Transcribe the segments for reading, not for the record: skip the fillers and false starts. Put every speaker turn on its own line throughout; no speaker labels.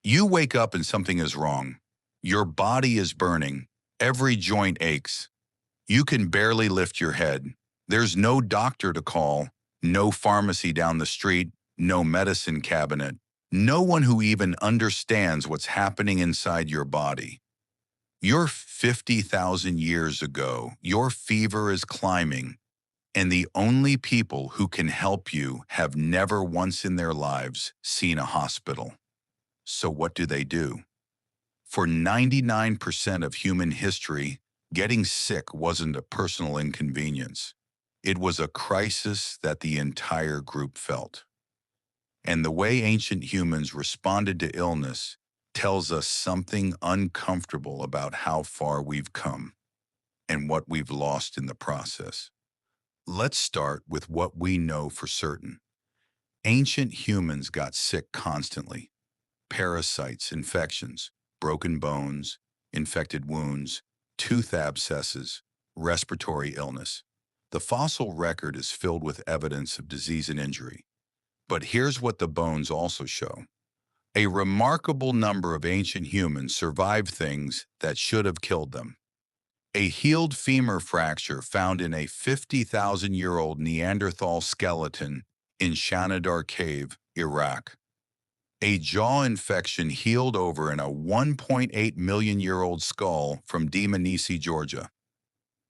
You wake up and something is wrong. Your body is burning. Every joint aches. You can barely lift your head. There's no doctor to call, no pharmacy down the street, no medicine cabinet, no one who even understands what's happening inside your body. You're 50,000 years ago. Your fever is climbing, and the only people who can help you have never once in their lives seen a hospital. So what do? For 99% of human history, getting sick wasn't a personal inconvenience. It was a crisis that the entire group felt. And the way ancient humans responded to illness tells us something uncomfortable about how far we've come and what we've lost in the process. Let's start with what we know for certain. Ancient humans got sick constantly. Parasites, infections, broken bones, infected wounds, tooth abscesses, respiratory illness. The fossil record is filled with evidence of disease and injury. But here's what the bones also show. A remarkable number of ancient humans survived things that should have killed them. A healed femur fracture found in a 50,000-year-old Neanderthal skeleton in Shanidar Cave, Iraq. A jaw infection healed over in a 1.8 million-year-old skull from Dmanisi, Georgia.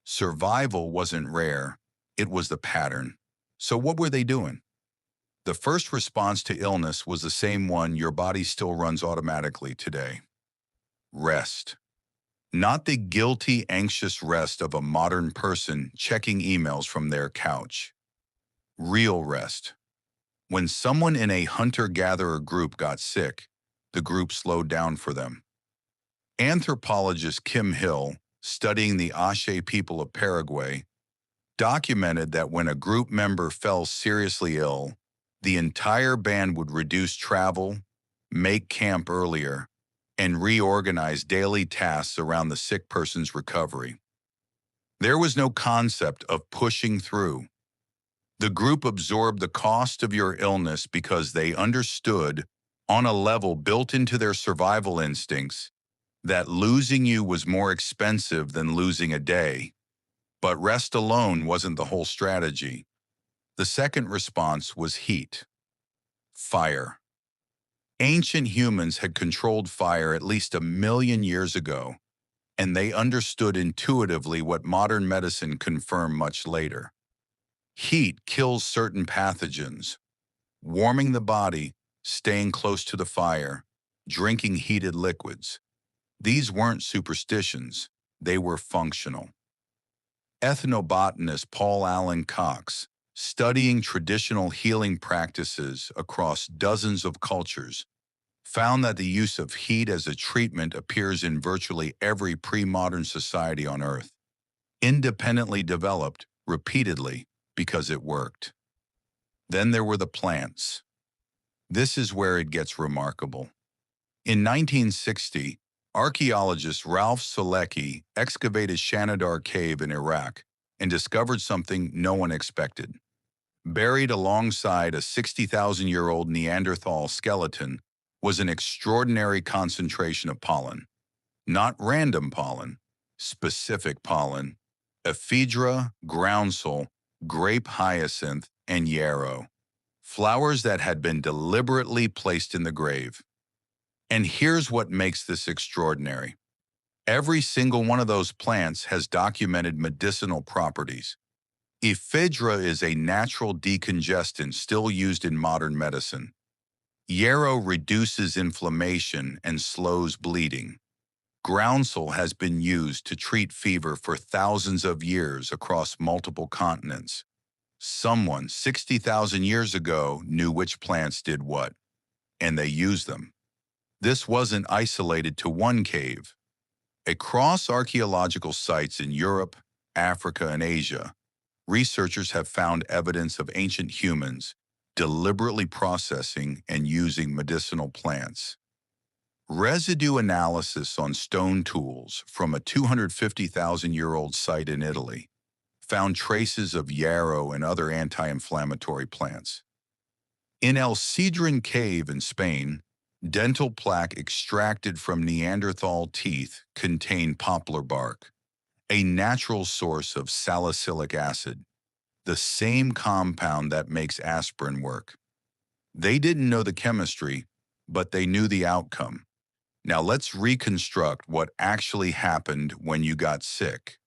Survival wasn't rare, it was the pattern. So what were they doing? The first response to illness was the same one your body still runs automatically today. Rest. Not the guilty, anxious rest of a modern person checking emails from their couch. Real rest. When someone in a hunter-gatherer group got sick, the group slowed down for them. Anthropologist Kim Hill, studying the Ashe people of Paraguay, documented that when a group member fell seriously ill, the entire band would reduce travel, make camp earlier, and reorganize daily tasks around the sick person's recovery. There was no concept of pushing through. The group absorbed the cost of your illness because they understood, on a level built into their survival instincts, that losing you was more expensive than losing a day. But rest alone wasn't the whole strategy. The second response was heat. Fire. Ancient humans had controlled fire at least 1 million years ago, and they understood intuitively what modern medicine confirmed much later. Heat kills certain pathogens. Warming the body, staying close to the fire, drinking heated liquids. These weren't superstitions, they were functional. Ethnobotanist Paul Allen Cox, studying traditional healing practices across dozens of cultures, found that the use of heat as a treatment appears in virtually every pre-modern society on Earth, independently developed, repeatedly, because it worked. Then there were the plants. This is where it gets remarkable. In 1960, archaeologist Ralph Selecki excavated Shanidar Cave in Iraq and discovered something no one expected. Buried alongside a 60,000-year-old Neanderthal skeleton was an extraordinary concentration of pollen. Not random pollen, specific pollen, ephedra, groundsel, grape hyacinth, and yarrow, flowers that had been deliberately placed in the grave. And here's what makes this extraordinary. Every single one of those plants has documented medicinal properties. Ephedra is a natural decongestant still used in modern medicine. Yarrow reduces inflammation and slows bleeding. Groundsel has been used to treat fever for thousands of years across multiple continents. Someone 60,000 years ago knew which plants did what, and they used them. This wasn't isolated to one cave. Across archaeological sites in Europe, Africa, and Asia, researchers have found evidence of ancient humans deliberately processing and using medicinal plants. Residue analysis on stone tools from a 250,000-year-old site in Italy found traces of yarrow and other anti-inflammatory plants. In El Cedron Cave in Spain, Dental plaque extracted from Neanderthal teeth contained poplar bark, a natural source of salicylic acid, the same compound that makes aspirin work. They didn't know the chemistry, but they knew the outcome. Now let's reconstruct what actually happened when you got sick.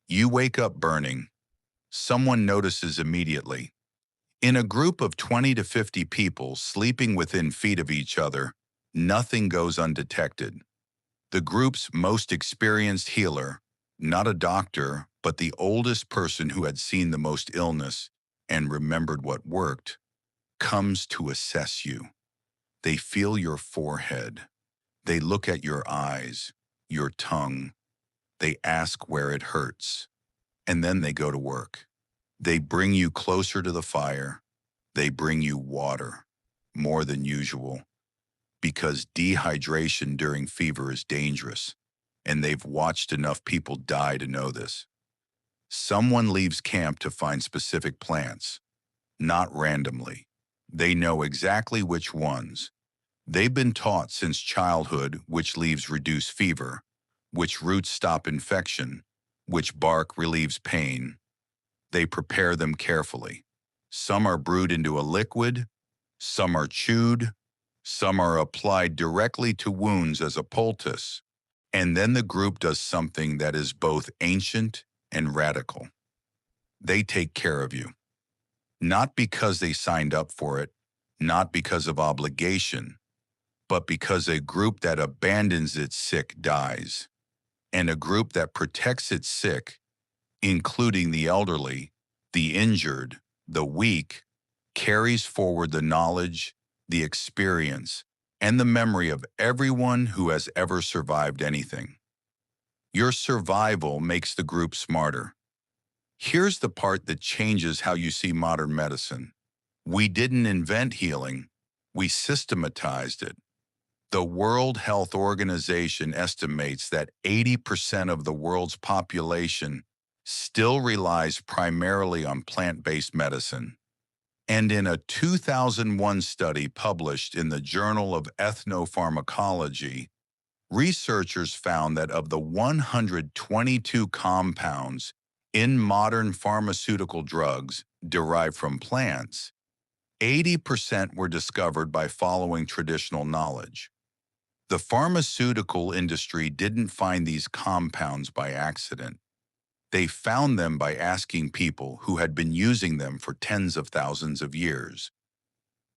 You wake up burning. Someone notices immediately. In a group of 20 to 50 people sleeping within feet of each other, nothing goes undetected. The group's most experienced healer, not a doctor, but the oldest person who had seen the most illness and remembered what worked, comes to assess you. They feel your forehead. They look at your eyes, your tongue. They ask where it hurts. And then they go to work. They bring you closer to the fire. They bring you water, more than usual, because dehydration during fever is dangerous, and they've watched enough people die to know this. Someone leaves camp to find specific plants, not randomly. They know exactly which ones. They've been taught since childhood which leaves reduce fever, which roots stop infection, which bark relieves pain. They prepare them carefully. Some are brewed into a liquid, some are chewed, some are applied directly to wounds as a poultice. And then the group does something that is both ancient and radical. They take care of you. Not because they signed up for it, not because of obligation, but because a group that abandons its sick dies. And a group that protects its sick, including the elderly, the injured, the weak, carries forward the knowledge, the experience, and the memory of everyone who has ever survived anything. Your survival makes the group smarter. Here's the part that changes how you see modern medicine. We didn't invent healing, we systematized it. The World Health Organization estimates that 80% of the world's population still relies primarily on plant-based medicine. And in a 2001 study published in the Journal of Ethnopharmacology, researchers found that of the 122 compounds in modern pharmaceutical drugs derived from plants, 80% were discovered by following traditional knowledge. The pharmaceutical industry didn't find these compounds by accident. They found them by asking people who had been using them for tens of thousands of years.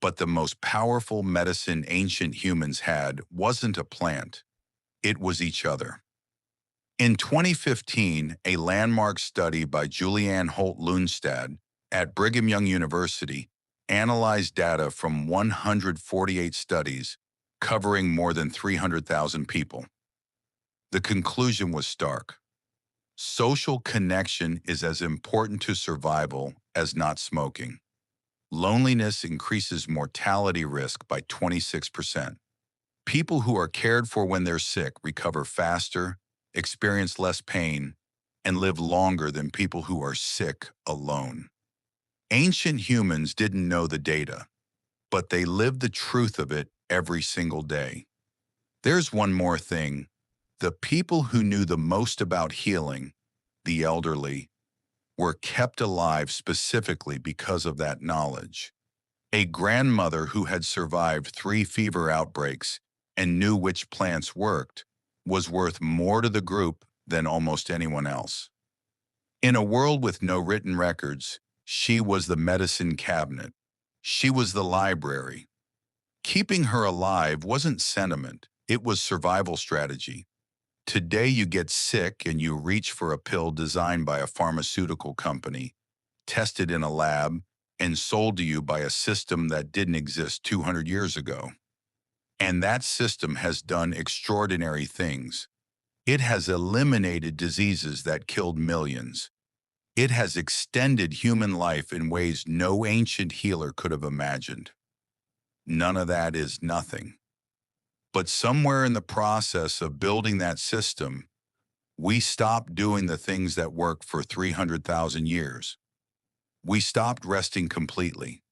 But the most powerful medicine ancient humans had wasn't a plant. It was each other. In 2015, a landmark study by Julianne Holt-Lunstad at Brigham Young University analyzed data from 148 studies covering more than 300,000 people. The conclusion was stark. Social connection is as important to survival as not smoking. Loneliness increases mortality risk by 26%. People who are cared for when they're sick recover faster, experience less pain, and live longer than people who are sick alone. Ancient humans didn't know the data, but they lived the truth of it every single day. There's one more thing. The people who knew the most about healing, the elderly, were kept alive specifically because of that knowledge. A grandmother who had survived 3 fever outbreaks and knew which plants worked was worth more to the group than almost anyone else. In a world with no written records, she was the medicine cabinet. She was the library. Keeping her alive wasn't sentiment, it was survival strategy. Today you get sick and you reach for a pill designed by a pharmaceutical company, tested in a lab, and sold to you by a system that didn't exist 200 years ago. And that system has done extraordinary things. It has eliminated diseases that killed millions. It has extended human life in ways no ancient healer could have imagined. None of that is nothing. But somewhere in the process of building that system, we stopped doing the things that worked for 300,000 years. We stopped resting completely.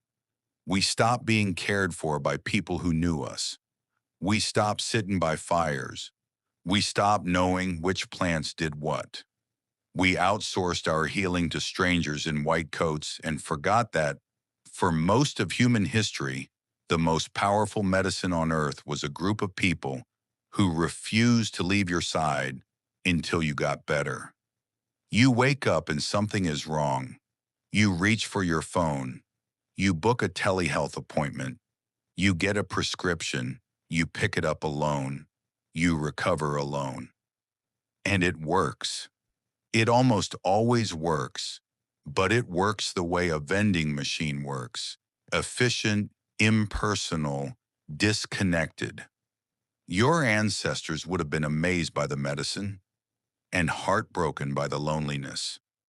We stopped being cared for by people who knew us. We stopped sitting by fires. We stopped knowing which plants did what. We outsourced our healing to strangers in white coats and forgot that, for most of human history, the most powerful medicine on earth was a group of people who refused to leave your side until you got better. You wake up and something is wrong. You reach for your phone. You book a telehealth appointment. You get a prescription. You pick it up alone. You recover alone. And it works. It almost always works, but it works the way a vending machine works: efficient, impersonal, disconnected. Your ancestors would have been amazed by the medicine and heartbroken by the loneliness.